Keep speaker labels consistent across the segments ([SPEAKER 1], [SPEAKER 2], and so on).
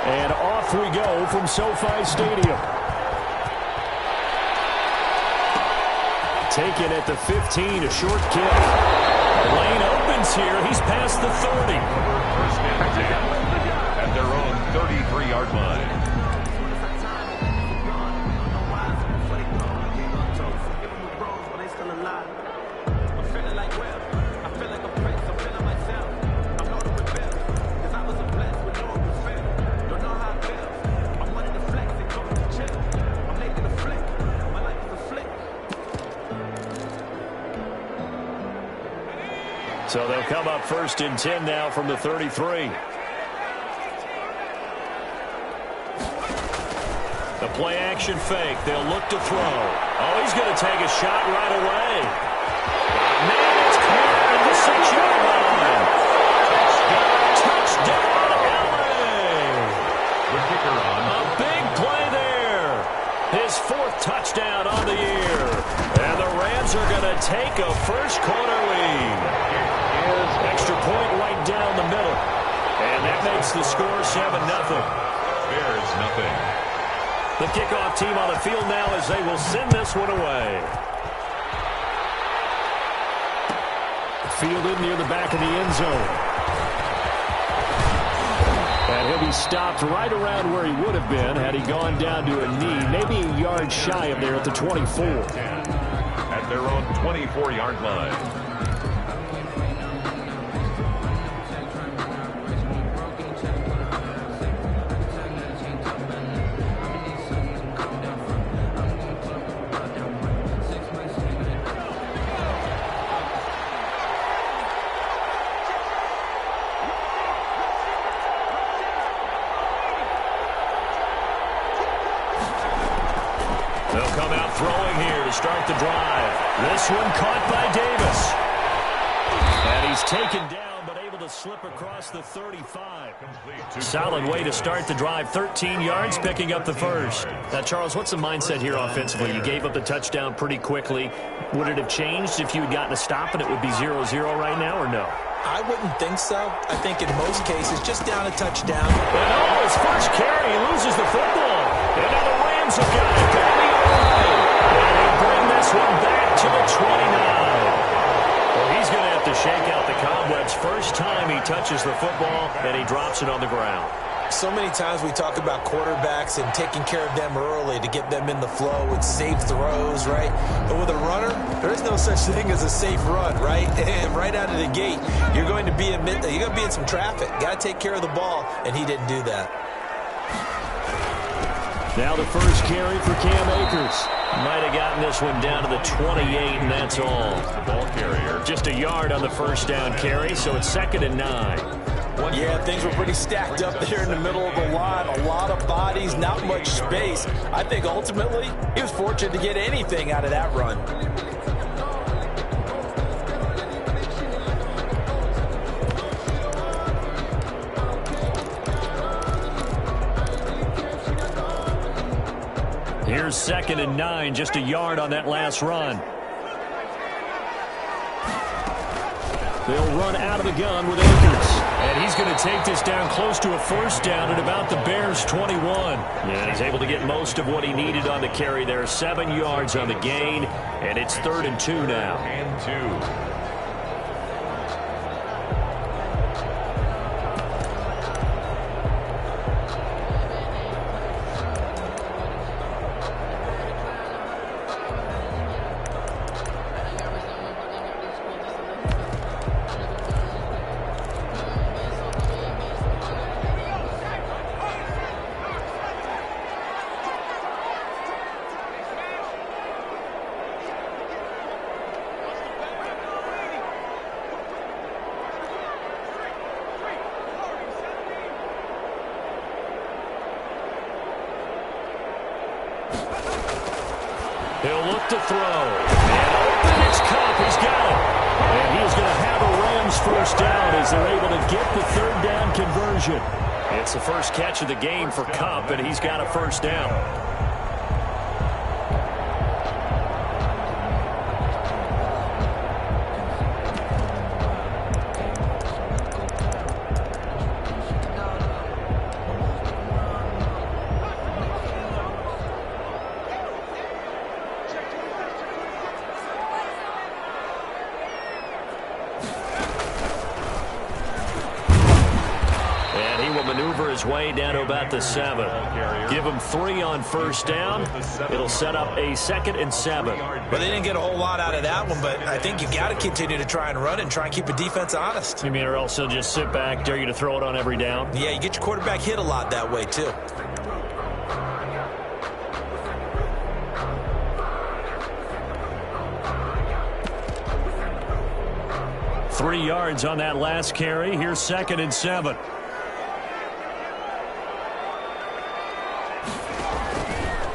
[SPEAKER 1] And off we go from SoFi Stadium. Taken at the 15, a short kick. The lane opens here. He's past the 30.
[SPEAKER 2] First and 10 at their own 33-yard line.
[SPEAKER 1] So they'll come up first and 10 now from the 33. The play action fake. They'll look to throw. Oh, he's going to take a shot right away. Man, it's clear at the 6-yard line. Touchdown, LA.
[SPEAKER 2] The kicker on.
[SPEAKER 1] A big play there. His 4th touchdown on the year. And the Rams are going to take a first-quarter lead. Extra point right down the middle. And that makes the score 7-0.
[SPEAKER 2] Bears nothing.
[SPEAKER 1] The kickoff team on the field now as they will send this one away. Fielded near the back of the end zone. And he'll be stopped right around where he would have been had he gone down to a knee, maybe a yard shy of there at the 24.
[SPEAKER 2] At their own 24-yard line.
[SPEAKER 1] They'll come out throwing here to start the drive. This one caught by Davis. And he's taken down, but able to slip across the 35. Solid way to start the drive. 13 yards, picking up the first. Now, Charles, what's the mindset here offensively? You gave up the touchdown pretty quickly. Would it have changed if you had gotten a stop and it would be 0-0 right now, or no?
[SPEAKER 3] I wouldn't think so. I think in most cases, just down a touchdown.
[SPEAKER 1] And oh, his first carry, he loses the football. And now the Rams have got it down the other way. And they bring this one back to the 29. Well, he's going to have to shake out the cobwebs. First time he touches the football, and he drops it on the ground.
[SPEAKER 3] So many times we talk about quarterbacks and taking care of them early to get them in the flow with safe throws, right? But with a runner, there is no such thing as a safe run, right? And right out of the gate, you're going to be in some traffic. Got to take care of the ball, and he didn't do that.
[SPEAKER 1] Now the first carry for Cam Akers. Might have gotten this one down to the 28, and that's all.
[SPEAKER 2] Ball carrier.
[SPEAKER 1] Just a yard on the first down carry, so it's 2nd and 9.
[SPEAKER 3] Yeah, things were pretty stacked up there in the middle of the line. A lot of bodies, not much space. I think ultimately he was fortunate to get anything out of that run.
[SPEAKER 1] Here's 2nd and 9, just a yard on that last run. They'll run out of the gun with Akers. And he's going to take this down close to a first down at about the Bears' 21. And he's able to get most of what he needed on the carry there. 7 yards on the gain, and it's 3rd and 2 now.
[SPEAKER 2] And 2.
[SPEAKER 1] He'll look to throw. And open, it's Cup. He's got it. And he's going to have a Rams first down as they're able to get the 3rd down conversion. It's the first catch of the game for Cup, and he's got a first down. maneuver his way down to about the 7. Give him 3 on first down. It'll set up a 2nd and 7.
[SPEAKER 3] Well, they didn't get a whole lot out of that one, but I think you got to continue to try and run and try and keep the defense honest.
[SPEAKER 1] You mean, or else he'll just sit back, dare you to throw it on every down?
[SPEAKER 3] Yeah, you get your quarterback hit a lot that way, too.
[SPEAKER 1] Three yards on that last carry. Here's 2nd and 7.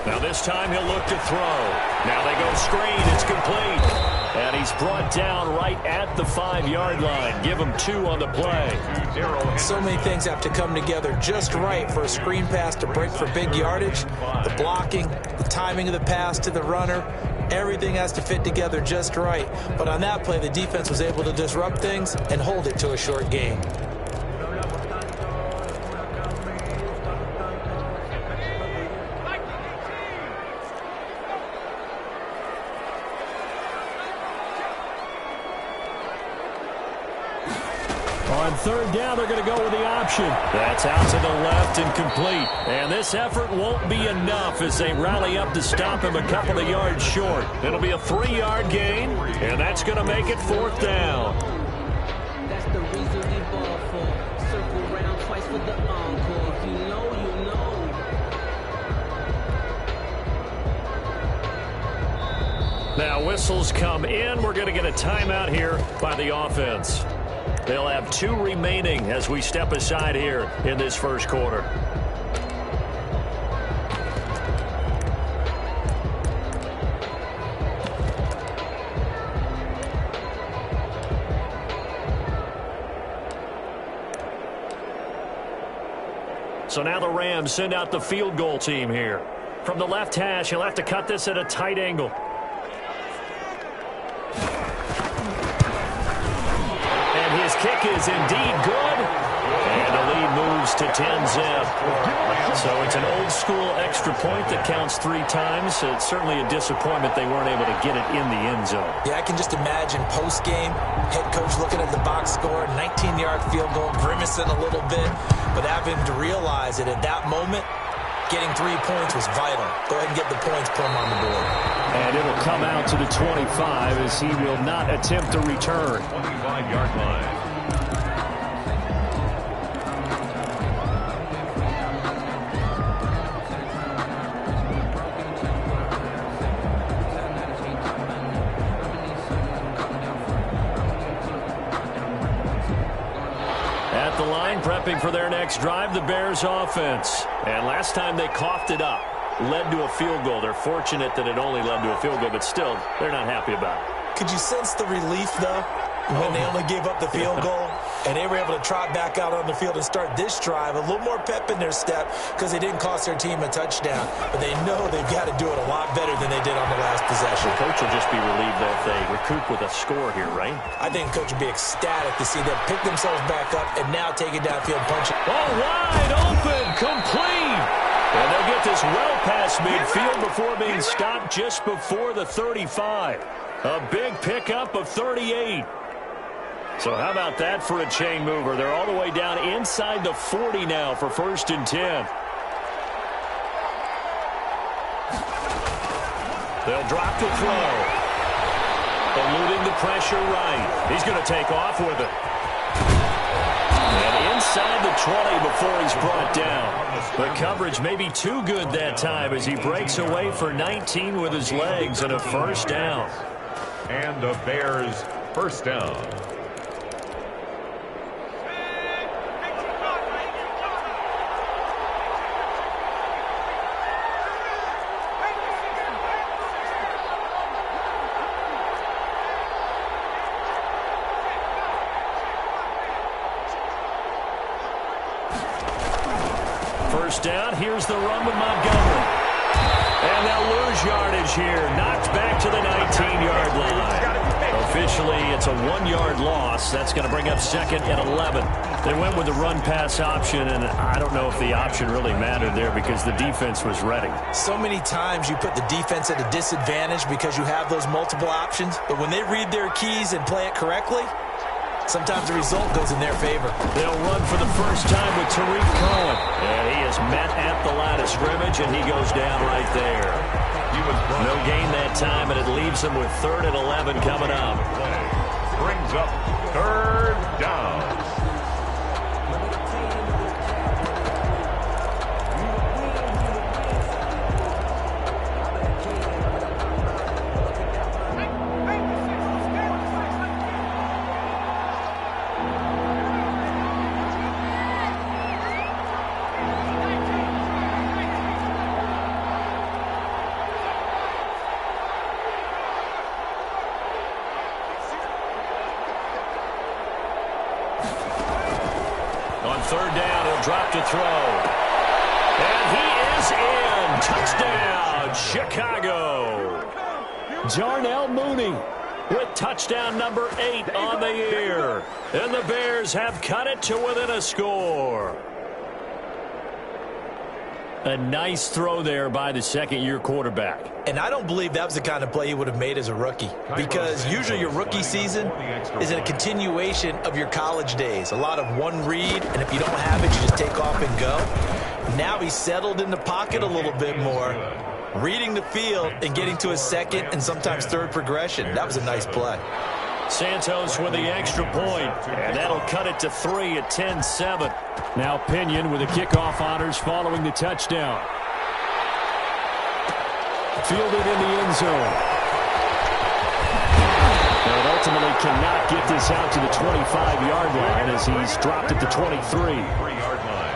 [SPEAKER 1] Now this time he'll look to throw. Now they go screen. It's complete. And he's brought down right at the 5-yard line. Give him 2 on the play.
[SPEAKER 3] So many things have to come together just right for a screen pass to break for big yardage. The blocking, the timing of the pass to the runner, everything has to fit together just right. But on that play, the defense was able to disrupt things and hold it to a short gain.
[SPEAKER 1] On 3rd down, they're going to go with the option. That's out to the left and complete. And this effort won't be enough as they rally up to stop him a couple of yards short. It'll be a 3-yard gain, and that's going to make it 4th down.
[SPEAKER 4] That's the reason we ball for. Circle round twice with the encore. If you know, you know.
[SPEAKER 1] Now whistles come in. We're going to get a timeout here by the offense. They'll have 2 remaining as we step aside here in this first quarter. So now the Rams send out the field goal team here. From the left hash, he'll have to cut this at a tight angle. His kick is indeed good, and the lead moves to 10-zip. So it's an old-school extra point that counts 3 times. So it's certainly a disappointment they weren't able to get it in the end zone.
[SPEAKER 3] Yeah, I can just imagine post-game, head coach looking at the box score, 19-yard field goal, grimacing a little bit, but having to realize that at that moment, getting 3 points was vital. Go ahead and get the points, put them on the board.
[SPEAKER 1] And it'll come out to the 25 as he will not attempt to return.
[SPEAKER 2] 25-yard line.
[SPEAKER 1] At the line, prepping for their next drive, the Bears offense. And last time they coughed it up. Led to a field goal. They're fortunate that it only led to a field goal, but still, they're not happy about it.
[SPEAKER 3] Could you sense the relief, though, when they only gave up the field goal and they were able to trot back out on the field and start this drive? A little more pep in their step because they didn't cost their team a touchdown, but they know they've got to do it a lot better than they did on the last possession.
[SPEAKER 1] The coach will just be relieved, though, if they recoup with a score here, right?
[SPEAKER 3] I think the coach would be ecstatic to see them pick themselves back up and now take it downfield, punch it.
[SPEAKER 1] Oh, wide open, complete. And they'll get this well past midfield before being stopped just before the 35. A big pickup of 38. So how about that for a chain mover? They're all the way down inside the 40 now for 1st and 10. They'll drop the throw. Eluding the pressure right. He's going to take off with it. And inside the 20 before he's brought down. But coverage may be too good that time as he breaks away for 19 with his legs and a 1st down.
[SPEAKER 2] And the Bears 1st down.
[SPEAKER 1] First down, here's the run with Montgomery. And they'll lose yardage here. Knocked back to the 19-yard line. Officially, it's a 1-yard loss. That's going to bring up 2nd and 11. They went with the run-pass option, and I don't know if the option really mattered there because the defense was ready.
[SPEAKER 3] So many times you put the defense at a disadvantage because you have those multiple options, but when they read their keys and play it correctly, sometimes the result goes in their favor.
[SPEAKER 1] They'll run for the first time with Tariq Cohen. And he is met at the line of scrimmage, and he goes down right there. No gain that time, and it leaves him with 3rd and 11 coming up.
[SPEAKER 2] Brings up 3rd down.
[SPEAKER 1] On 3rd down, he'll drop to throw. And he is in. Touchdown, Chicago. Jarnell Mooney with touchdown number 8 on the year. And the Bears have cut it to within a score. A nice throw there by the second-year quarterback.
[SPEAKER 3] And I don't believe that was the kind of play he would have made as a rookie, because usually your rookie season is a continuation of your college days. A lot of one read, and if you don't have it, you just take off and go. Now he's settled in the pocket a little bit more, reading the field and getting to his second and sometimes third progression. That was a nice play.
[SPEAKER 1] Santos with the extra point, and that'll cut it to 3 at 10-7. Now Pinion with the kickoff honors following the touchdown. Fielded in the end zone. And ultimately cannot get this out to the 25-yard line as he's dropped at the 23.
[SPEAKER 2] 3-yard line.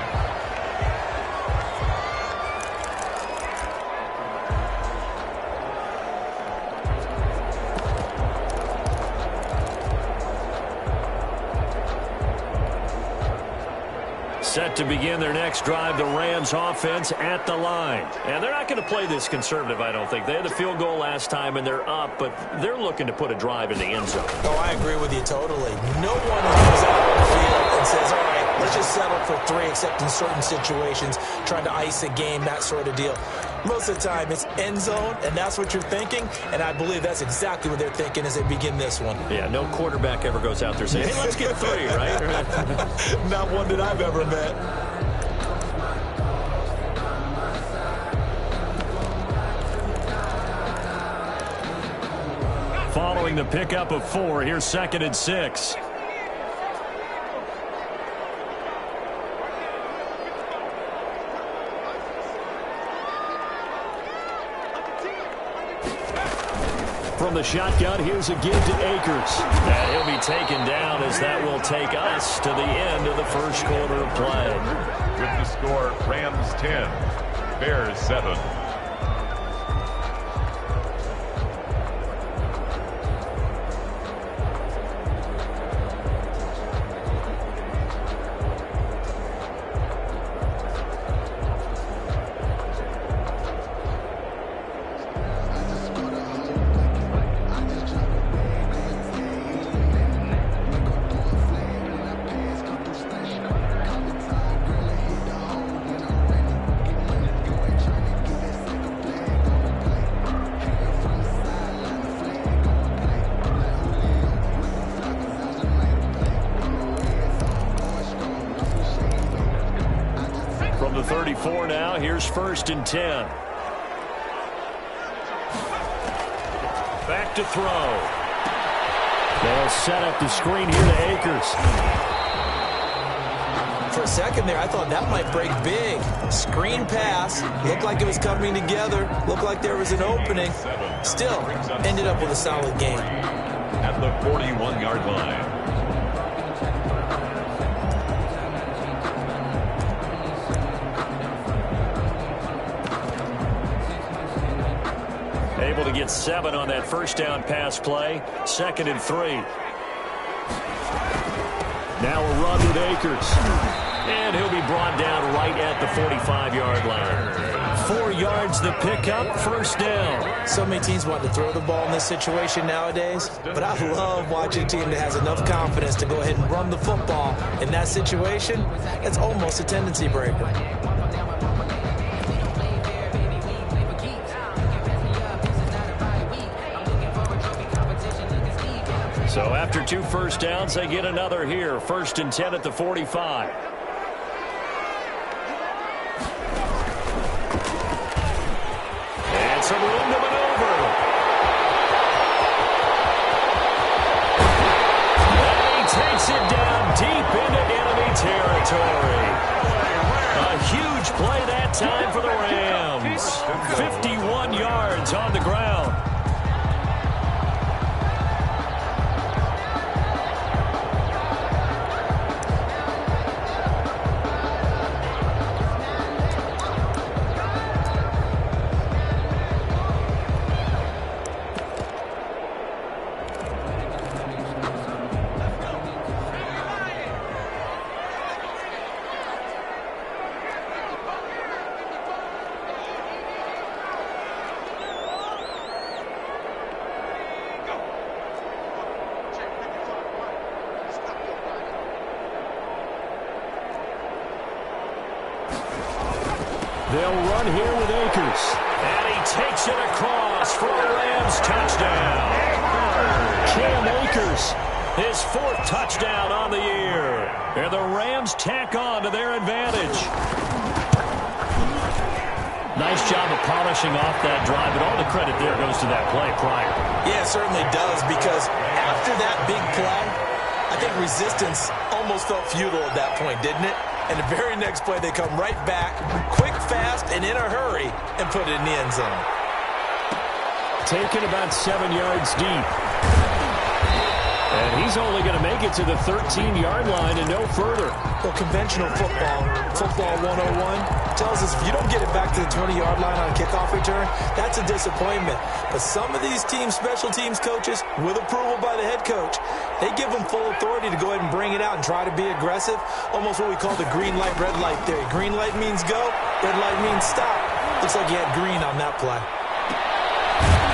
[SPEAKER 1] Set to begin their next drive, the Rams offense at the line. And they're not going to play this conservative, I don't think. They had the field goal last time, and they're up, but they're looking to put a drive in the end zone.
[SPEAKER 3] Oh, I agree with you totally. No one comes out on the field and says, all right, let's just settle for 3, except in certain situations, trying to ice a game, that sort of deal. Most of the time, it's end zone, and that's what you're thinking, and I believe that's exactly what they're thinking as they begin this one.
[SPEAKER 1] Yeah, no quarterback ever goes out there saying, hey, let's get 3, right?
[SPEAKER 3] Not one that I've ever met.
[SPEAKER 1] Following the pickup of 4, here's 2nd and 6. From the shotgun, here's a give to Akers. And he'll be taken down as that will take us to the end of the first quarter of play.
[SPEAKER 2] With the score, Rams 10, Bears 7.
[SPEAKER 1] From the 34 now, here's 1st and 10. Back to throw. They'll set up the screen here to Akers.
[SPEAKER 3] For a second there, I thought that might break big. Screen pass, looked like it was coming together, looked like there was an opening. Still, ended up with a solid game.
[SPEAKER 2] At the 41-yard line.
[SPEAKER 1] Able to get 7 on that first down pass play. 2nd and 3. Now a run with Akers. And he'll be brought down right at the 45-yard line. 4 yards the pickup, 1st down.
[SPEAKER 3] So many teams want to throw the ball in this situation nowadays, but I love watching a team that has enough confidence to go ahead and run the football. In that situation, it's almost a tendency breaker.
[SPEAKER 1] So after 2 first downs, they get another here. 1st and 10 at the 45. And some room to maneuver. And he takes it down deep into enemy territory. A huge play that time for the Rams. 51 yards on the ground. They'll run here with Akers. And he takes it across for a Rams touchdown. Cam Akers, his 4th touchdown on the year. And the Rams tack on to their advantage. Nice job of polishing off that drive, but all the credit there goes to that play prior.
[SPEAKER 3] Yeah, it certainly does, because after that big play, I think resistance almost felt futile at that point, didn't it? And the very next play, they come right back, quick, fast, and in a hurry, and put it in the end zone.
[SPEAKER 1] Taken about 7 yards deep. And he's only going to make it to the 13-yard line and no further.
[SPEAKER 3] Well, conventional football 101, tells us if you don't get it back to the 20-yard line on a kickoff return, that's a disappointment. But some of these special teams coaches, with approval by the head coach, they give them full authority to go ahead and bring it out and try to be aggressive. Almost what we call the green light, red light theory. Green light means go, red light means stop. Looks like you had green on that play.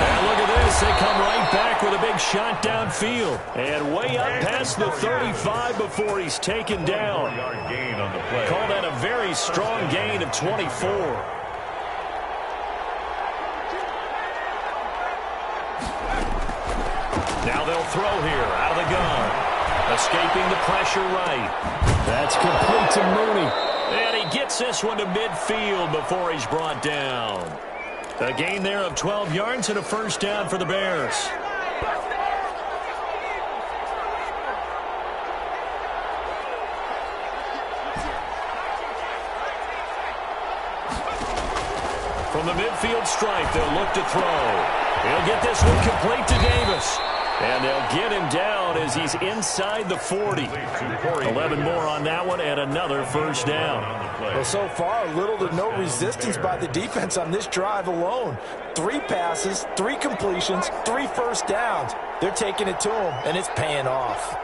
[SPEAKER 1] And look at this. They come right back with a big shot downfield. And way up past the 35 before he's taken down. Call that a very strong gain of 24. Now they'll throw here out of the gun. Escaping the pressure right. That's complete to Mooney. And he gets this one to midfield before he's brought down. A gain there of 12 yards and a first down for the Bears. From the midfield stripe, they'll look to throw. He'll get this one complete to Davis. And they'll get him down as he's inside the 40. 11 more on that one and another first down.
[SPEAKER 3] Well, so far, little to no resistance by the defense on this drive alone. 3 passes, 3 completions, 3 first downs. They're taking it to him, and it's paying off.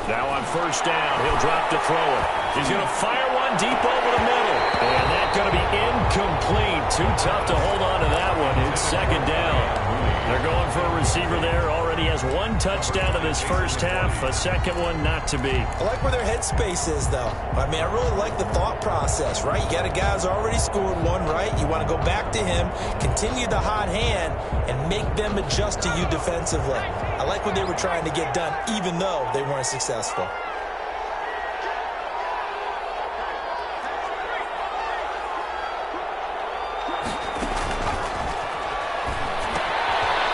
[SPEAKER 1] Now on first down, he'll drop to throw it. He's going to fire one deep over the middle. And that's going to be incomplete. Too tough to hold on to that one. It's second down. They're going for a receiver there. Already has 1 touchdown in this first half. A second one not to be.
[SPEAKER 3] I like where their headspace is, though. I mean, I really like the thought process, right? You got a guy who's already scored one, right? You want to go back to him, continue the hot hand, and make them adjust to you defensively. I like what they were trying to get done, even though they weren't successful.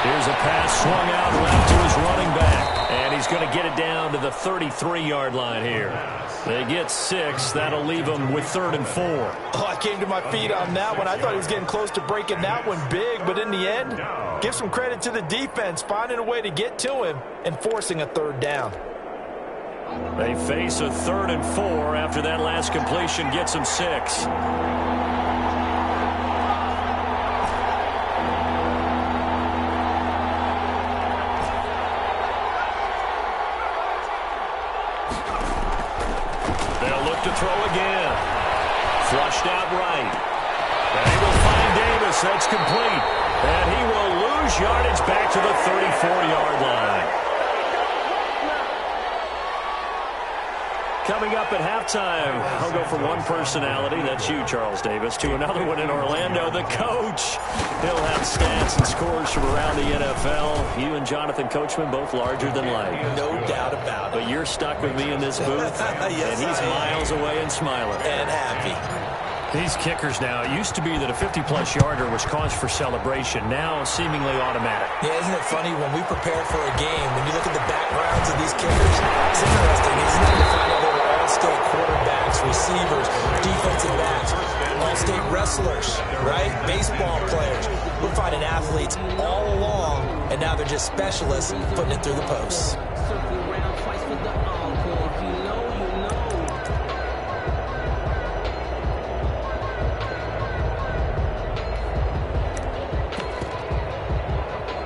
[SPEAKER 1] Here's a pass swung out left to his running back. And he's going to get it down to the 33-yard line here. They get 6. That'll leave them with 3rd and 4.
[SPEAKER 3] Oh, I came to my feet on that one. I thought he was getting close to breaking that one big. But in the end, give some credit to the defense, finding a way to get to him and forcing a 3rd down.
[SPEAKER 1] They face a 3rd and 4 after that last completion gets them 6. To throw again. Flushed out right. And he will find Davis. That's complete. And he will lose yardage back to the 34-yard line. Coming up at halftime, I'll go from one personality, that's you, Charles Davis, to another one in Orlando, the coach. He'll have stats and scores from around the NFL. You and Jonathan Coachman, both larger than life.
[SPEAKER 3] No doubt about it.
[SPEAKER 1] But you're stuck with me in this booth,
[SPEAKER 3] Yes,
[SPEAKER 1] and he's miles away and smiling.
[SPEAKER 3] And happy.
[SPEAKER 1] These kickers now, it used to be that a 50-plus yarder was cause for celebration. Now, seemingly automatic.
[SPEAKER 3] Yeah, isn't it funny when we prepare for a game, when you look at the backgrounds of these kickers, it's interesting, isn't it, to find out they were all-state quarterbacks, receivers, defensive backs, all-state wrestlers, right? Baseball players. We're finding athletes all along, and now they're just specialists putting it through the posts.
[SPEAKER 4] Circle around twice for the encore. If you know, you know.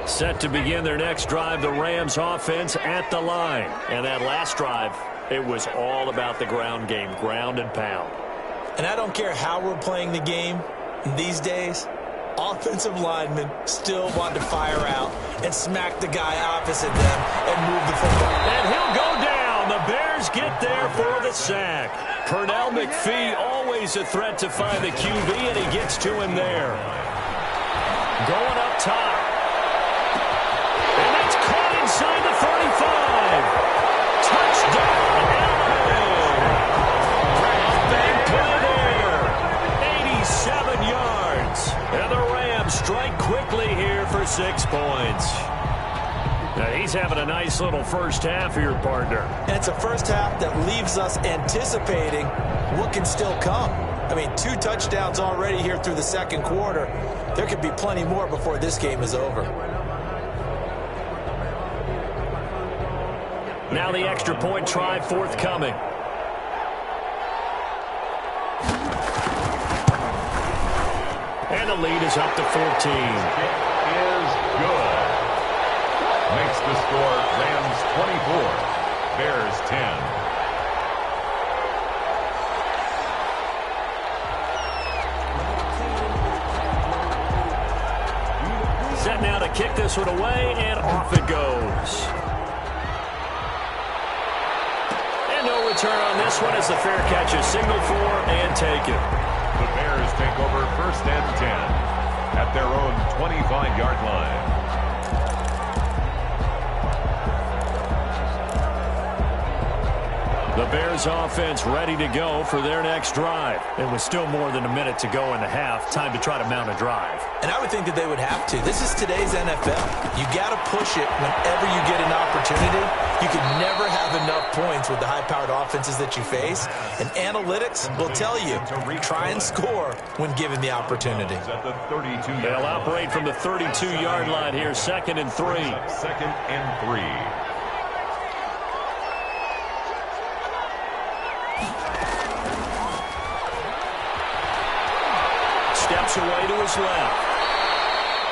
[SPEAKER 1] Set to begin their next drive, the Rams offense at the line. And that last drive, it was all about the ground game, ground and pound.
[SPEAKER 3] And I don't care how we're playing the game these days, offensive linemen still want to fire out and smack the guy opposite them and move the football.
[SPEAKER 1] And he'll go down. The Bears get there for the sack. Pernell McPhee, always a threat to find the QB, and he gets to him there. Going up top. And that's caught inside the 35. Touchdown, Allen. Big play there. 87 yards. And the Rams strike quickly here for 6 points. Now he's having a nice little first half here, partner.
[SPEAKER 3] And it's a first half that leaves us anticipating what can still come. I mean, 2 touchdowns already here through the second quarter. There could be plenty more before this game is over.
[SPEAKER 1] Now the extra point try forthcoming. And the lead is up to 14.
[SPEAKER 2] It is good. Makes the score Rams 24, Bears 10.
[SPEAKER 1] Set now to kick this one away, and off it goes. And no return on this one as the fair catch is signaled for and taken.
[SPEAKER 2] The Bears take over first and 10 at their own 25-yard line.
[SPEAKER 1] The Bears offense ready to go for their next drive. And with still more than a minute to go in the half, time to try to mount a drive.
[SPEAKER 3] And I would think that they would have to. This is today's NFL. You got to push it whenever you get an opportunity. You can never have enough points with the high-powered offenses that you face. And analytics will tell you, try and score when given the opportunity.
[SPEAKER 2] At the 32-yard
[SPEAKER 1] They'll
[SPEAKER 2] line.
[SPEAKER 1] operate from the 32-yard line here, 2nd and 3.
[SPEAKER 2] Second and 3.
[SPEAKER 1] Steps away to his left.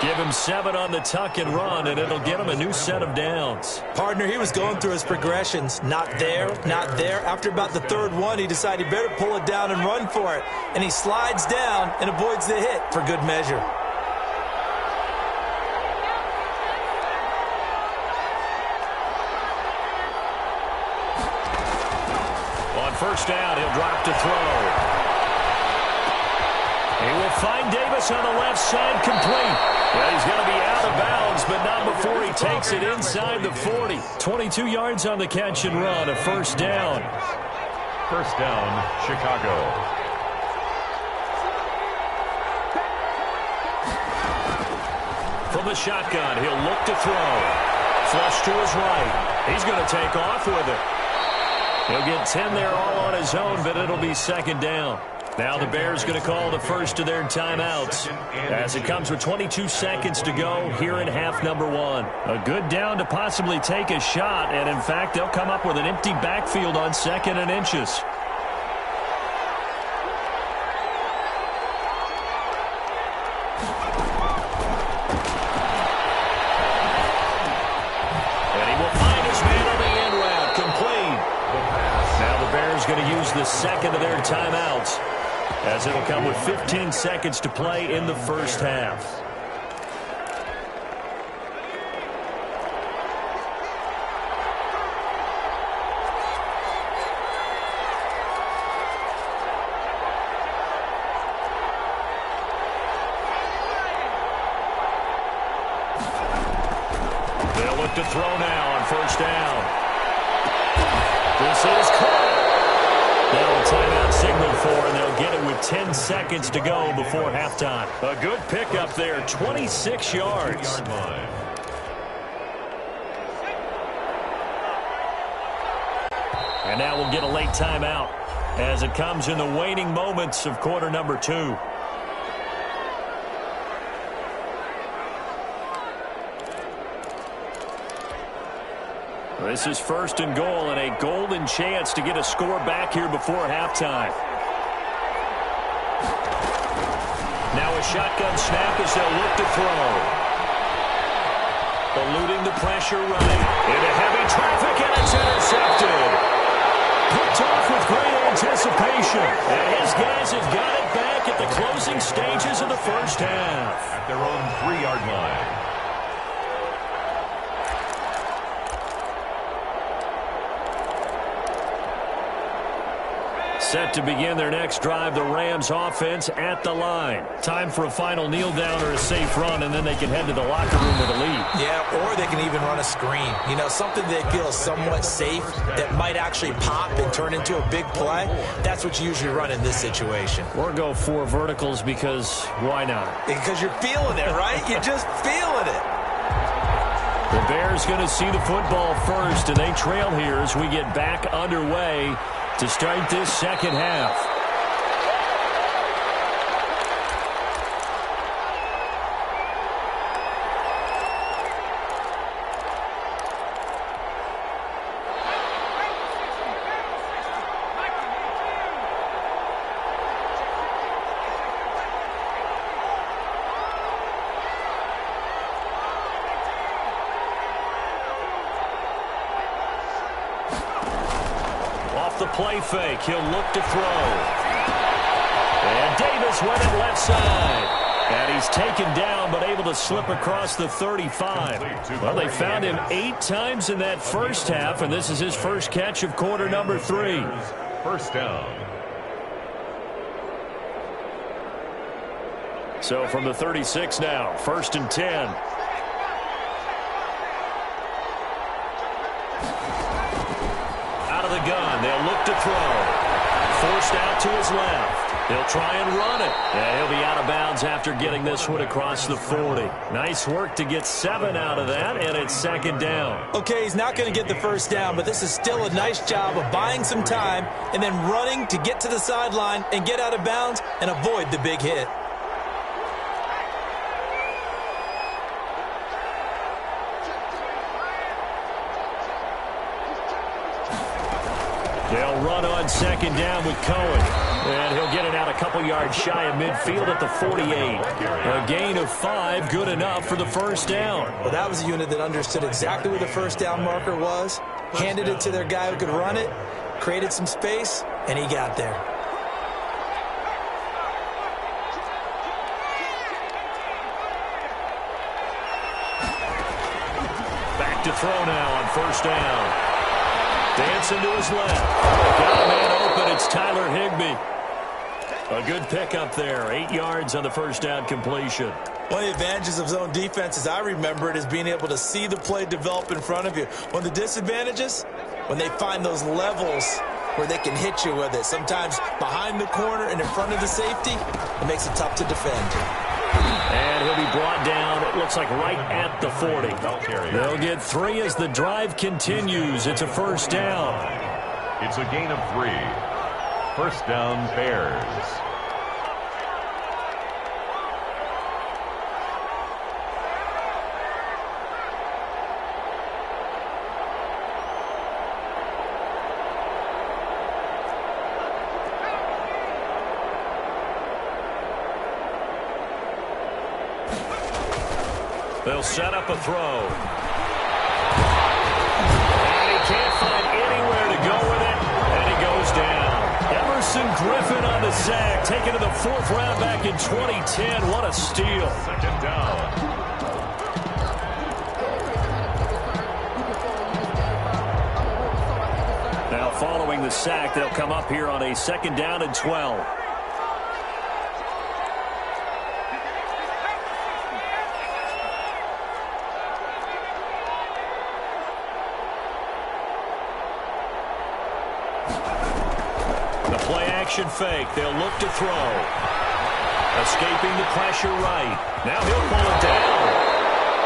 [SPEAKER 1] Give him 7 on the tuck and run, and it'll get him a new set of downs.
[SPEAKER 3] Partner, he was going through his progressions. Not there, not there. After about the third one, he decided he better pull it down and run for it. And he slides down and avoids the hit for good measure.
[SPEAKER 1] On first down, he'll drop to throw. He will find Davis on the left side, complete. Well, he's going to be out of bounds, but not before he takes it inside the 40. 22 yards on the catch and run, a first down.
[SPEAKER 2] First down, Chicago.
[SPEAKER 1] From the shotgun, he'll look to throw. Flush to his right. He's going to take off with it. He'll get 10 there all on his own, but it'll be second down. Now the Bears going to call the first of their timeouts as it comes with 22 seconds to go here in half number 1. A good down to possibly take a shot, and in fact, they'll come up with an empty backfield on 2nd and inches. And he will find his man on the end route, complete. Now the Bears going to use the second of their timeouts, as it'll come with 15 seconds to play in the first half. They'll look to throw now on first down. This is caught. Now a timeout signal for, and they'll get it with 10 seconds to go before halftime. A good pickup there, 26 yards. And now we'll get a late timeout as it comes in the waning moments of quarter number 2. This is first and goal and a golden chance to get a score back here before halftime. Now a shotgun snap as they'll look to throw. Eluding the pressure right. Into heavy traffic, and it's intercepted. Picked off with great anticipation. And his guys have got it back at the closing stages of the first half.
[SPEAKER 2] At their own 3-yard line.
[SPEAKER 1] Set to begin their next drive, the Rams offense at the line. Time for a final kneel down or a safe run, and then they can head to the locker room with a lead.
[SPEAKER 3] Yeah, or they can even run a screen. You know, something they feel is somewhat safe that might actually pop and turn into a big play. That's what you usually run in this situation.
[SPEAKER 1] Or go 4 verticals because why not?
[SPEAKER 3] Because you're feeling it, right? You're just feeling it.
[SPEAKER 1] The Bears going to see the football first, and they trail here as we get back underway to start this second half. The play fake. He'll look to throw. And Davis went it left side. And he's taken down but able to slip across the 35. Well, they found him 8 times in that first half, and this is his first catch of quarter number 3.
[SPEAKER 2] First down.
[SPEAKER 1] So from the 36 now, first and 10. The gun. They'll look to throw. Forced out to his left. He'll try and run it. And he'll be out of bounds after getting this one across the 40. Nice work to get 7 out of that, and it's second down.
[SPEAKER 3] Okay, he's not going to get the first down, but this is still a nice job of buying some time and then running to get to the sideline and get out of bounds and avoid the big hit.
[SPEAKER 1] They'll run on second down with Cohen. And he'll get it out a couple yards shy of midfield at the 48. A gain of 5, good enough for the first down.
[SPEAKER 3] Well, that was a unit that understood exactly where the first down marker was, handed it to their guy who could run it, created some space, and he got there.
[SPEAKER 1] Back to throw now on first down. Dancing to his left. Got a man open. It's Tyler Higbee. A good pickup there. 8 yards on the first down completion.
[SPEAKER 3] One of the advantages of zone defense, as I remember it, is being able to see the play develop in front of you. One of the disadvantages, when they find those levels where they can hit you with it. Sometimes behind the corner and in front of the safety, it makes it tough to defend.
[SPEAKER 1] And he'll be brought down, it looks like right at the 40. They'll get 3 as the drive continues. It's a first down.
[SPEAKER 2] It's a gain of 3. First down, Bears.
[SPEAKER 1] They'll set up a throw. And he can't find anywhere to go with it, and he goes down. Emerson Griffin on the sack, taken to the 4th round back in 2010. What a steal.
[SPEAKER 2] Second down.
[SPEAKER 1] Now following the sack, they'll come up here on a second down and 12. play-action fake. They'll look to throw. Escaping the pressure right. Now he'll pull it down.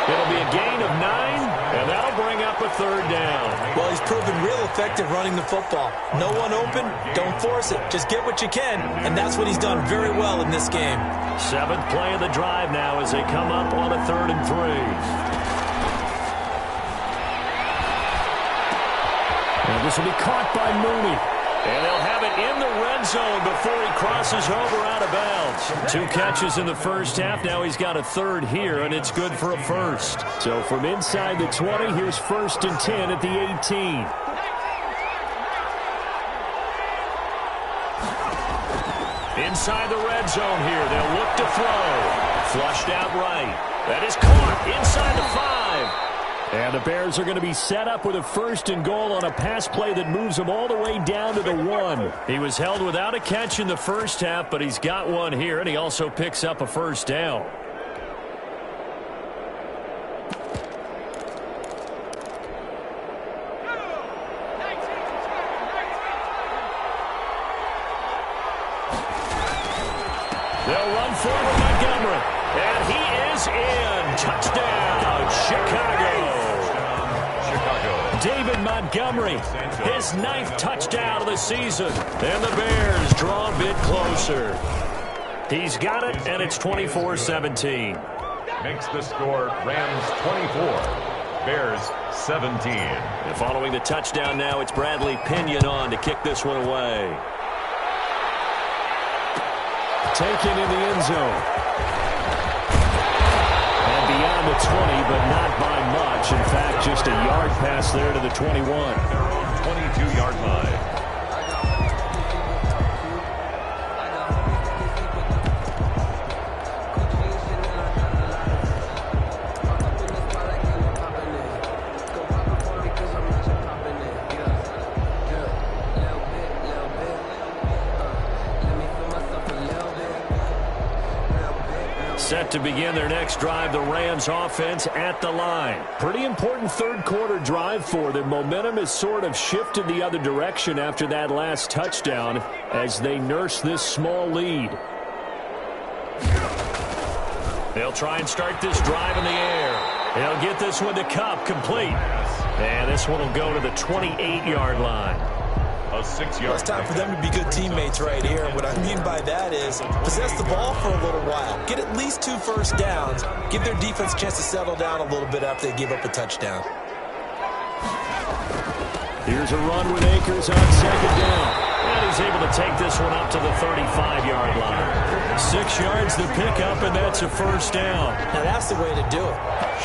[SPEAKER 1] It'll be a gain of 9, and that'll bring up a third down.
[SPEAKER 3] Well, he's proven real effective running the football. No one open, don't force it. Just get what you can, and that's what he's done very well in this game.
[SPEAKER 1] 7th play of the drive now as they come up on a 3rd and 3. And this will be caught by Mooney. And they'll have it in the red zone before he crosses over out of bounds. 2 catches in the first half. Now he's got a 3rd here, and it's good for a 1st. So from inside the 20, here's 1st and 10 at the 18. Inside the red zone here. They'll look to throw. Flushed out right. That is caught inside the 5. And the Bears are going to be set up with a 1st and goal on a pass play that moves them all the way down to the 1. He was held without a catch in the first half, but he's got one here, and he also picks up a 1st down. They'll run forward Montgomery, and he is in. Touchdown, Chicago. David Montgomery, his 9th touchdown of the season. And the Bears draw a bit closer. He's got it, and it's 24-17.
[SPEAKER 2] Makes the score Rams 24, Bears 17.
[SPEAKER 1] And following the touchdown now, it's Bradley Pinion on to kick this one away. Taken in the end zone. And beyond the 20, but not by much. In fact, just a yard pass there to the 21.
[SPEAKER 2] Their own 22-yard line.
[SPEAKER 1] Set to begin their next drive, the Rams offense at the line. Pretty important 3rd quarter drive for them. Momentum has sort of shifted the other direction after that last touchdown as they nurse this small lead. They'll try and start this drive in the air. They'll get this one to Kupp, complete. And this one will go to the 28-yard line.
[SPEAKER 2] A 6-yard.
[SPEAKER 3] It's time for them to be good teammates right here. And what I mean by that is possess the ball for a little while. Get at least 2 first downs. Give their defense a chance to settle down a little bit after they give up a touchdown.
[SPEAKER 1] Here's a run with Akers on 2nd down. And he's able to take this one up to the 35-yard line. 6 yards to pick up, and that's a 1st down.
[SPEAKER 3] Now that's the way to do it.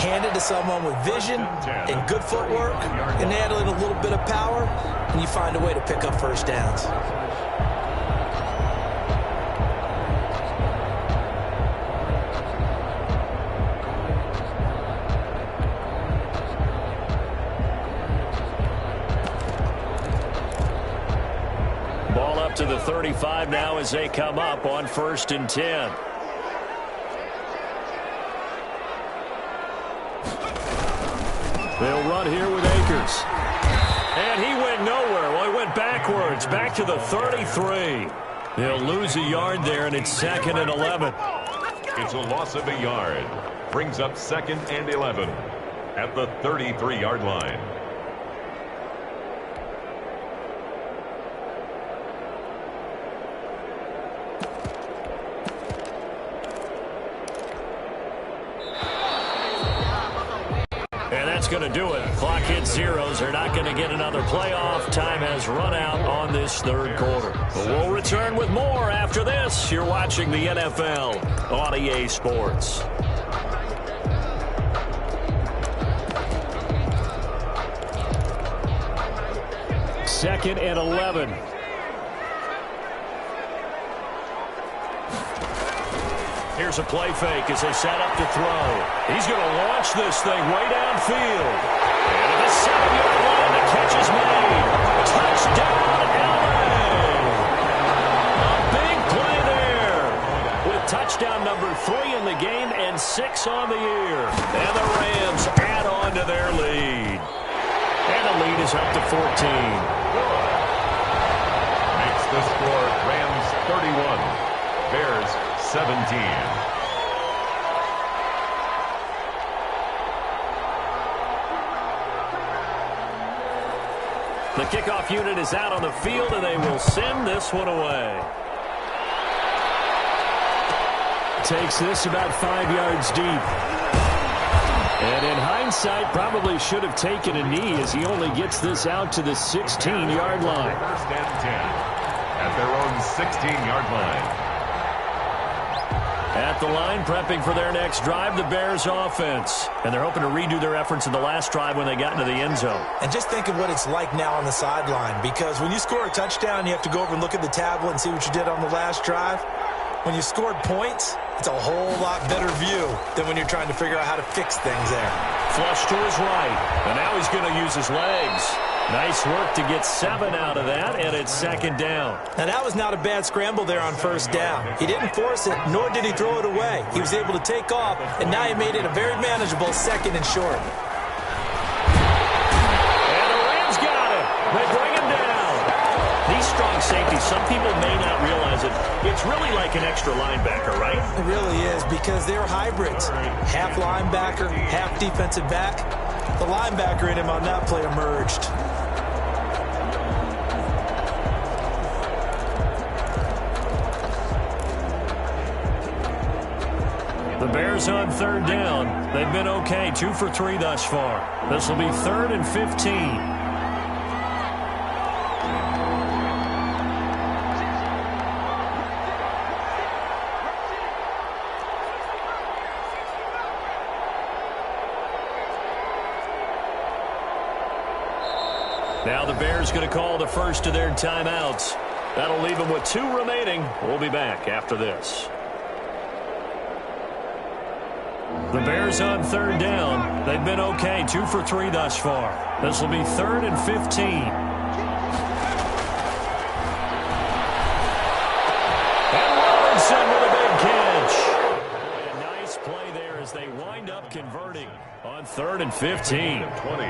[SPEAKER 3] Hand it to someone with vision and good footwork, and add in a little bit of power, and you find a way to pick up 1st downs.
[SPEAKER 1] Ball up to the 35 now as they come up on 1st and 10. They'll run here with Akers. And he went nowhere. Well, he went backwards, back to the 33. They'll lose a yard there, and it's 2nd and 11.
[SPEAKER 2] It's a loss of a yard. Brings up 2nd and 11 at the 33-yard line.
[SPEAKER 1] Going to do it. Clock hits zeros. They're not going to get another playoff. Time has run out on this 3rd quarter. But we'll return with more after this. You're watching the NFL on EA Sports. Second and 11. Here's a play fake as they set up to throw. He's going to launch this thing way downfield. And at the 7-yard line, the catch is made. Touchdown, LA! A big play there. With touchdown number 3 in the game and 6 on the year. And the Rams add on to their lead. And the lead is up to 14.
[SPEAKER 2] Makes the score Rams 17.
[SPEAKER 1] The kickoff unit is out on the field, and they will send this one away. Takes this about 5 yards deep. And in hindsight, probably should have taken a knee as he only gets this out to the 16-yard line.
[SPEAKER 2] First and 10 at their own 16-yard line.
[SPEAKER 1] At the line, prepping for their next drive, the Bears offense. And they're hoping to redo their efforts in the last drive when they got into the end zone.
[SPEAKER 3] And just think of what it's like now on the sideline, because when you score a touchdown, you have to go over and look at the tablet and see what you did on the last drive. When you scored points, it's a whole lot better view than when you're trying to figure out how to fix things there.
[SPEAKER 1] Flush to his right, and now he's going to use his legs. Nice work to get 7 out of that, and it's second down.
[SPEAKER 3] Now, that was not a bad scramble there on first down. He didn't force it, nor did he throw it away. He was able to take off, and now he made it a very manageable second and short.
[SPEAKER 1] And the Rams got him. They bring him down. These strong safeties, some people may not realize it. It's really like an extra linebacker, right?
[SPEAKER 3] It really is, because they're hybrids. Half linebacker, half defensive back. The linebacker in him on that play emerged.
[SPEAKER 1] The Bears on third down. They've been okay, 2 for 3 thus far. This will be 3rd and 15. Now the Bears going to call the first of their timeouts. That'll leave them with 2 remaining. We'll be back after this. The Bears on third down. They've been okay, 2 for 3 thus far. This will be 3rd and 15. And Robinson with a big catch. A nice play there as they wind up converting on 3rd and 15.
[SPEAKER 2] 20.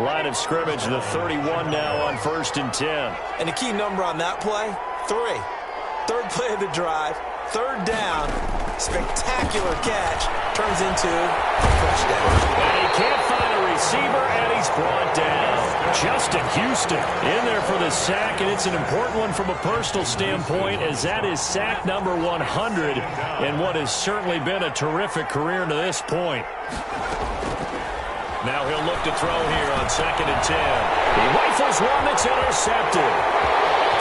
[SPEAKER 1] Line of scrimmage, the 31 now on 1st and 10.
[SPEAKER 3] And the key number on that play, 3. Third play of the drive, 3rd down, spectacular catch, turns into a touchdown.
[SPEAKER 1] And he can't find a receiver, and he's brought down. Justin Houston in there for the sack, and it's an important one from a personal standpoint, as that is sack number 100 in what has certainly been a terrific career to this point. Now he'll look to throw here on 2nd and 10. He rifles one that's intercepted.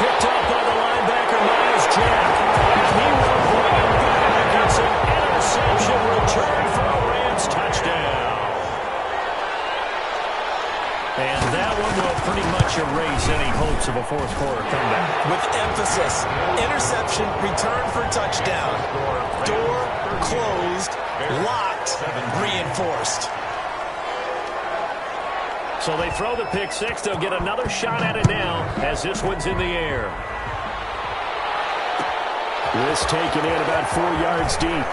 [SPEAKER 1] Picked up by the linebacker, Miles Jack. And he will bring him back. It's an interception return for a Rams touchdown. And that one will pretty much erase any hopes of a fourth quarter comeback.
[SPEAKER 3] With emphasis, interception, return for touchdown. Door closed, locked, reinforced.
[SPEAKER 1] So they throw the pick 6. They'll get another shot at it now as this one's in the air. This taken in about 4 yards deep.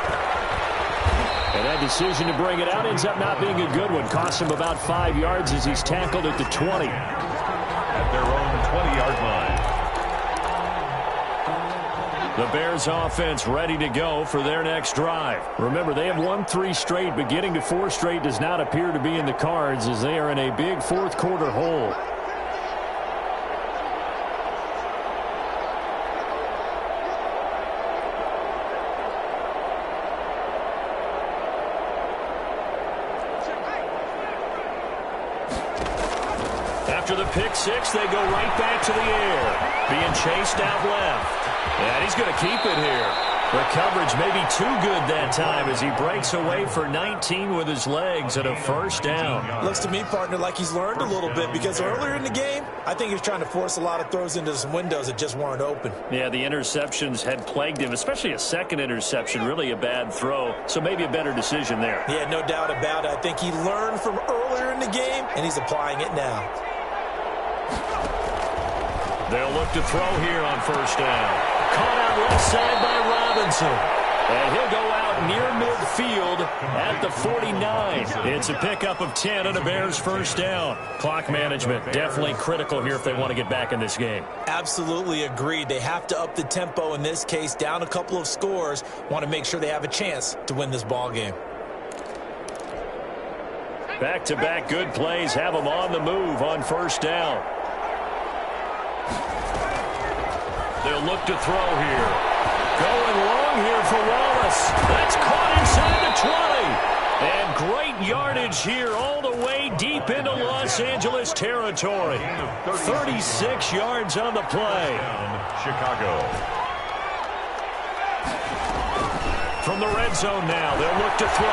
[SPEAKER 1] And that decision to bring it out ends up not being a good one. Costs him about 5 yards as he's tackled at the 20.
[SPEAKER 2] At their own 20-yard line.
[SPEAKER 1] The Bears offense ready to go for their next drive. Remember, they have won 3 straight, but getting to 4 straight does not appear to be in the cards as they are in a big fourth quarter hole. After the pick 6, they go right back to the air, being chased out left. And he's going to keep it here. The coverage may be too good that time as he breaks away for 19 with his legs at a first down.
[SPEAKER 3] Looks to me, partner, like he's learned a little bit, because earlier in the game, I think he was trying to force a lot of throws into some windows that just weren't open.
[SPEAKER 1] Yeah, the interceptions had plagued him, especially a second interception, really a bad throw. So maybe a better decision there.
[SPEAKER 3] Yeah, no doubt about it. I think he learned from earlier in the game, and he's applying it now.
[SPEAKER 1] They'll look to throw here on first down. Caught out left side by Robinson. And he'll go out about near midfield at the 49. It's a pickup of 10 and a Bears first down. Clock management definitely critical here if they want to get back in this game.
[SPEAKER 3] Absolutely agreed. They have to up the tempo in this case, down a couple of scores. Want to make sure they have a chance to win this ball game.
[SPEAKER 1] Back-to-back good plays have them on the move on first down. They'll look to throw here. Going long here for Wallace. That's caught inside the 20. And great yardage here all the way deep into Los Angeles territory. 36 yards on the play.
[SPEAKER 2] Chicago.
[SPEAKER 1] From the red zone now, they'll look to throw.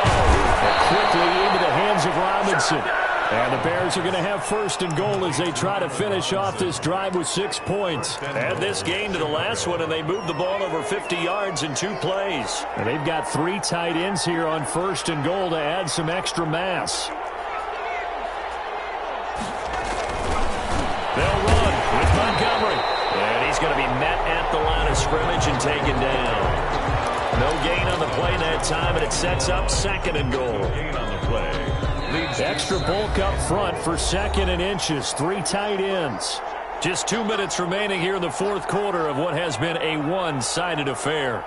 [SPEAKER 1] Quickly into the hands of Robinson. And the Bears are going to have first and goal as they try to finish off this drive with 6 points. Add this game to the last one, and they move the ball over 50 yards in 2 plays. And they've got 3 tight ends here on first and goal to add some extra mass. They'll run with Montgomery. And he's going to be met at the line of scrimmage and taken down. No gain on the play that time, and it sets up second and goal.
[SPEAKER 2] Gain on the play.
[SPEAKER 1] Extra bulk up front for second and inches. 3 tight ends. Just 2 minutes remaining here in the fourth quarter of what has been a one-sided affair.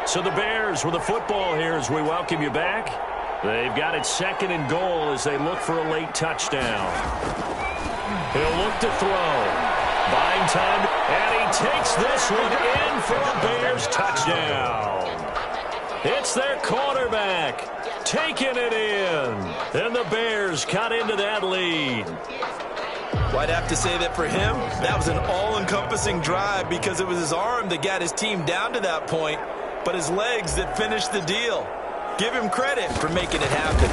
[SPEAKER 1] So the Bears with the football here as we welcome you back. They've got it second and goal as they look for a late touchdown. He'll look to throw. Buying time, and he takes this one in for a Bears touchdown. It's their quarterback taking it in. And the Bears cut into that lead.
[SPEAKER 3] Well, I'd have to say that for him, that was an all-encompassing drive because it was his arm that got his team down to that point, but his legs that finished the deal. Give him credit for making it happen.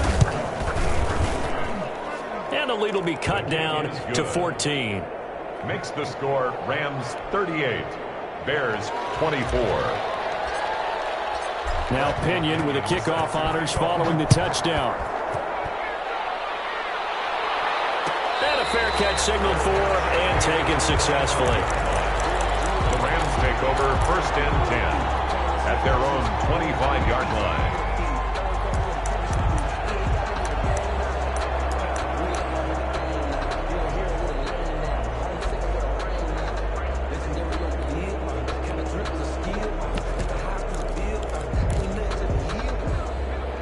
[SPEAKER 1] And the lead will be cut down to 14.
[SPEAKER 2] Makes the score Rams 38, Bears 24.
[SPEAKER 1] Now Pinion with the kickoff honors following the touchdown. And a fair catch signaled for and taken successfully.
[SPEAKER 2] The Rams take over first and 10 at their own 25-yard line.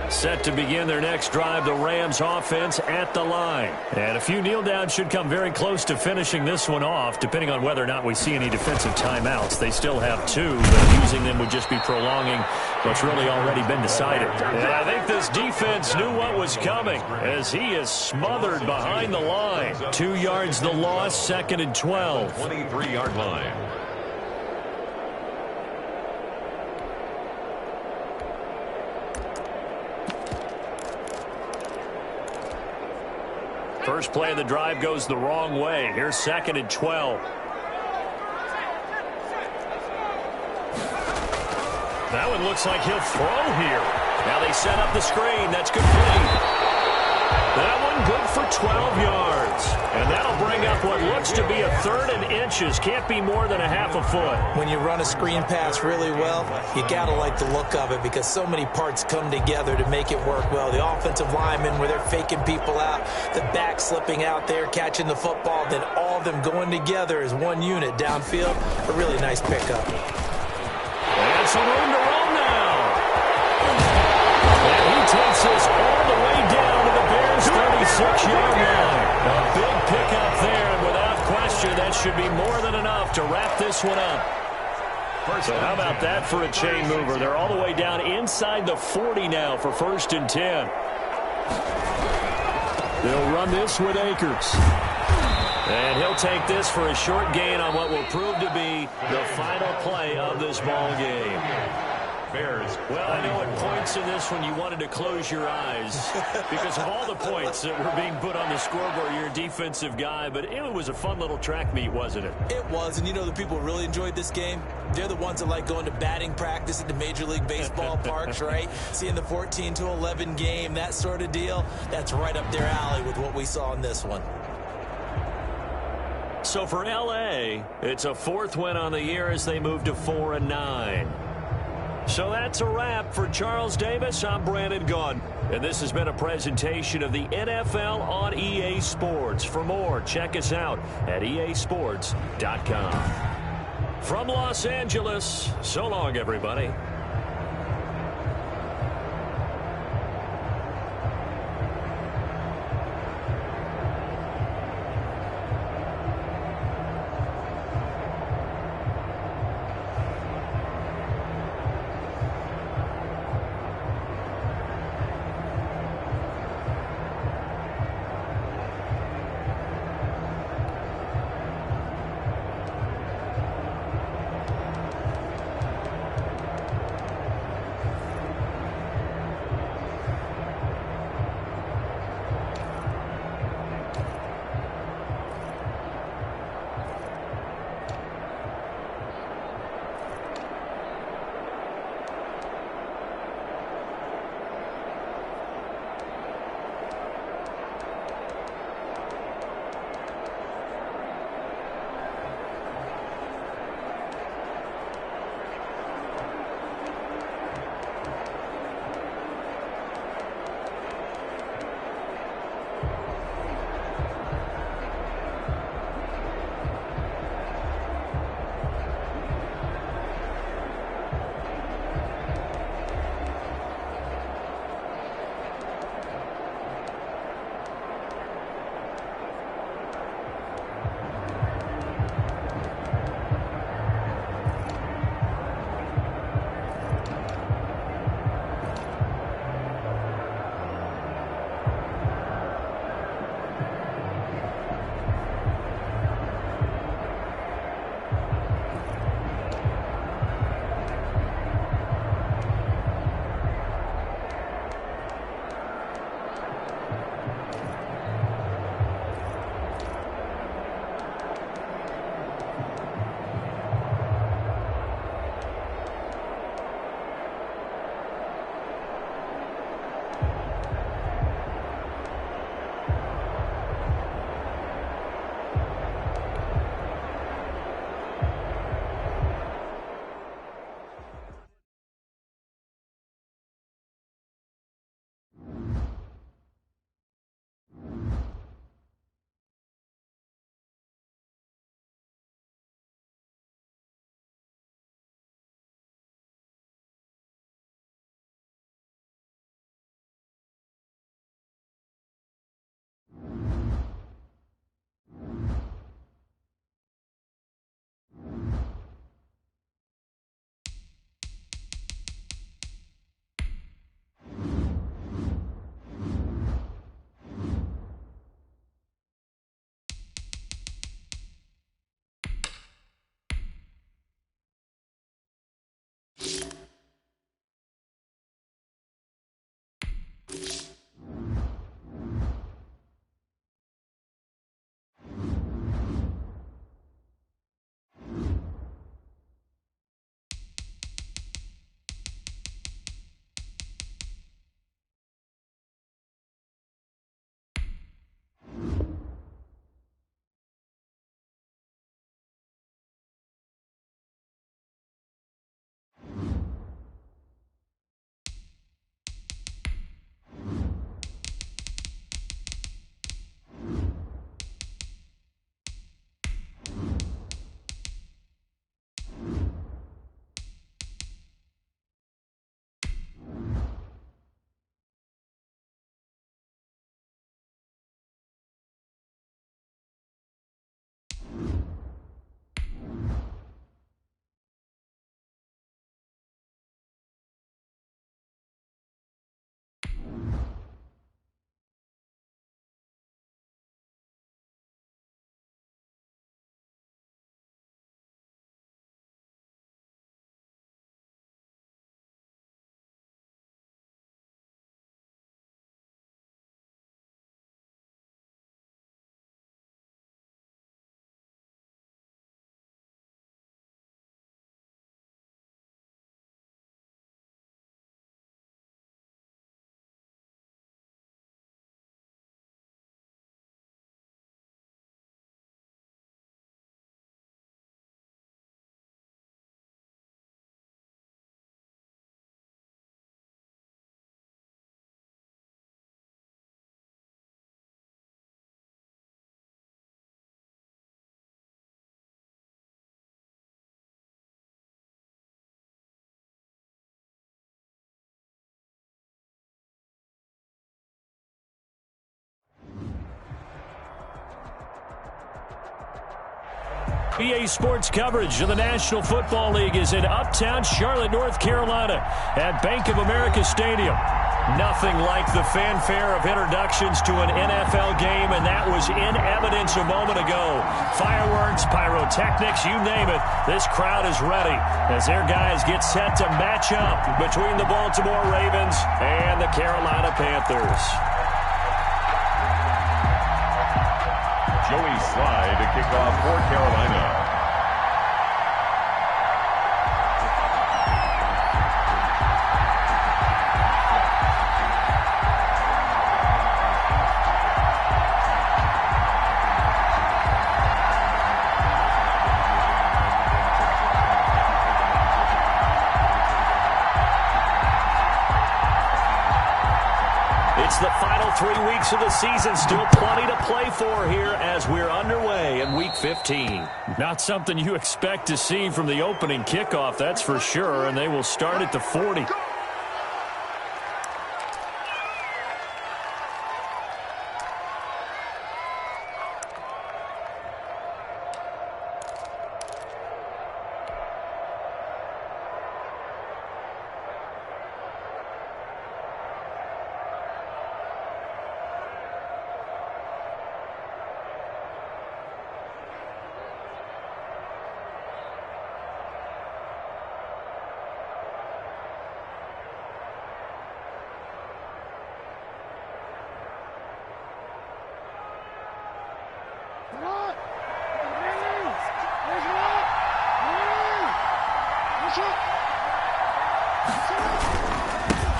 [SPEAKER 1] Set to begin their next drive, the Rams offense at the line. And a few kneel downs should come very close to finishing this one off, depending on whether or not we see any defensive timeouts. They still have 2, but using them would just be prolonging what's really already been decided. And I think this defense knew what was coming as he is smothered behind the line. 2 yards the loss, second and 12.
[SPEAKER 2] 23-yard line.
[SPEAKER 1] First play of the drive goes the wrong way. Here's second and 12. That one looks like he'll throw here. Now they set up the screen. That's complete. That one good for 12 yards. And that'll bring up what looks to be a 3rd and inches. Can't be more than a half a foot.
[SPEAKER 3] When you run a screen pass really well, you got to like the look of it because so many parts come together to make it work well. The offensive linemen where they're faking people out, the back slipping out there, catching the football, then all of them going together as one unit downfield. A really nice pickup.
[SPEAKER 1] And some room to run now. And he takes this all the way down to the Bears' 36-yard line. A big pickup there, and without question, that should be more than enough to wrap this one up. So how about that for a chain mover? They're all the way down inside the 40 now for first and 10. They'll run this with Akers. And he'll take this for a short gain on what will prove to be the final play of this ball game.
[SPEAKER 2] Bears.
[SPEAKER 1] Well, I know at points in this one you wanted to close your eyes because of all the points that were being put on the scoreboard. You're a defensive guy, but it was a fun little track meet, wasn't it?
[SPEAKER 3] It was, and you know the people who really enjoyed this game? They're the ones that like going to batting practice at the Major League Baseball parks, right? Seeing the 14-11 game, that sort of deal. That's right up their alley with what we saw in this one.
[SPEAKER 1] So for L.A., it's a fourth win on the year as they move to 4-9. So that's a wrap for Charles Davis. I'm Brandon Gaudin, and this has been a presentation of the NFL on EA Sports. For more, check us out at easports.com. From Los Angeles, so long, everybody. EA Sports coverage of the National Football League is in uptown Charlotte, North Carolina at Bank of America Stadium. Nothing like the fanfare of introductions to an NFL game, and that was in evidence a moment ago. Fireworks, pyrotechnics, you name it. This crowd is ready as their guys get set to match up between the Baltimore Ravens and the Carolina Panthers.
[SPEAKER 2] Joey Slye to kick off for Carolina.
[SPEAKER 1] It's the final 3 weeks of the season. Still plenty to play for here as we're underway in Week 15. Not something you expect to see from the opening kickoff, that's for sure, and they will start at the 40.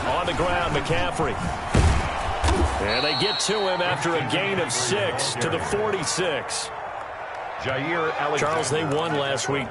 [SPEAKER 1] On the ground, McCaffrey. And they get to him after a gain of 6 to the 46.
[SPEAKER 2] Jair Alexander.
[SPEAKER 1] Charles, they won last week.